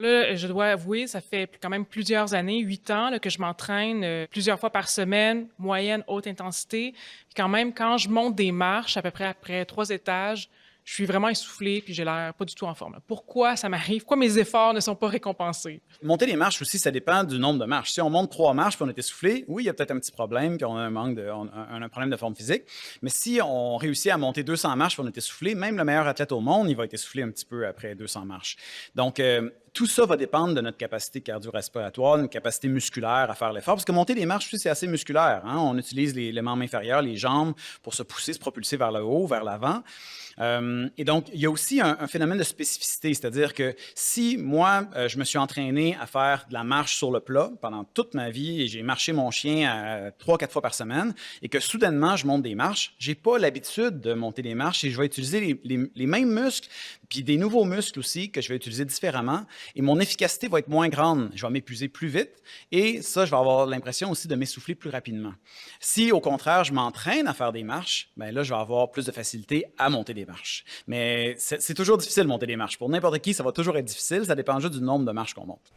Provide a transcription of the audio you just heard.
Là, je dois avouer, ça fait quand même plusieurs années, 8 ans, là, que je m'entraîne, plusieurs fois par semaine, moyenne, haute intensité. Puis quand même, quand je monte des marches, à peu près après 3 étages, je suis vraiment essoufflée, puis j'ai l'air pas du tout en forme, là. Pourquoi ça m'arrive? Pourquoi mes efforts ne sont pas récompensés? Monter les marches aussi, ça dépend du nombre de marches. Si on monte 3 marches puis on est essoufflé, oui, il y a peut-être un petit problème, puis on a un manque de, on a un problème de forme physique. Mais si on réussit à monter 200 marches puis on est essoufflé, même le meilleur athlète au monde, il va être essoufflé un petit peu après 200 marches. Donc, tout ça va dépendre de notre capacité cardio-respiratoire, notre capacité musculaire à faire l'effort. Parce que monter les marches aussi, c'est assez musculaire, hein. On utilise les membres inférieurs, les jambes pour se pousser, se propulser vers le haut, vers l'avant. Et donc, il y a aussi un phénomène de spécificité, c'est-à-dire que si moi, je me suis entraîné à faire de la marche sur le plat pendant toute ma vie et j'ai marché mon chien 3-4 fois par semaine et que soudainement, je monte des marches, j'ai pas l'habitude de monter des marches et je vais utiliser les mêmes muscles, puis des nouveaux muscles aussi que je vais utiliser différemment et mon efficacité va être moins grande. Je vais m'épuiser plus vite et ça, je vais avoir l'impression aussi de m'essouffler plus rapidement. Si au contraire, je m'entraîne à faire des marches, ben là, je vais avoir plus de facilité à monter des marches. Mais c'est toujours difficile de monter des marches. Pour n'importe qui, ça va toujours être difficile. Ça dépend juste du nombre de marches qu'on monte.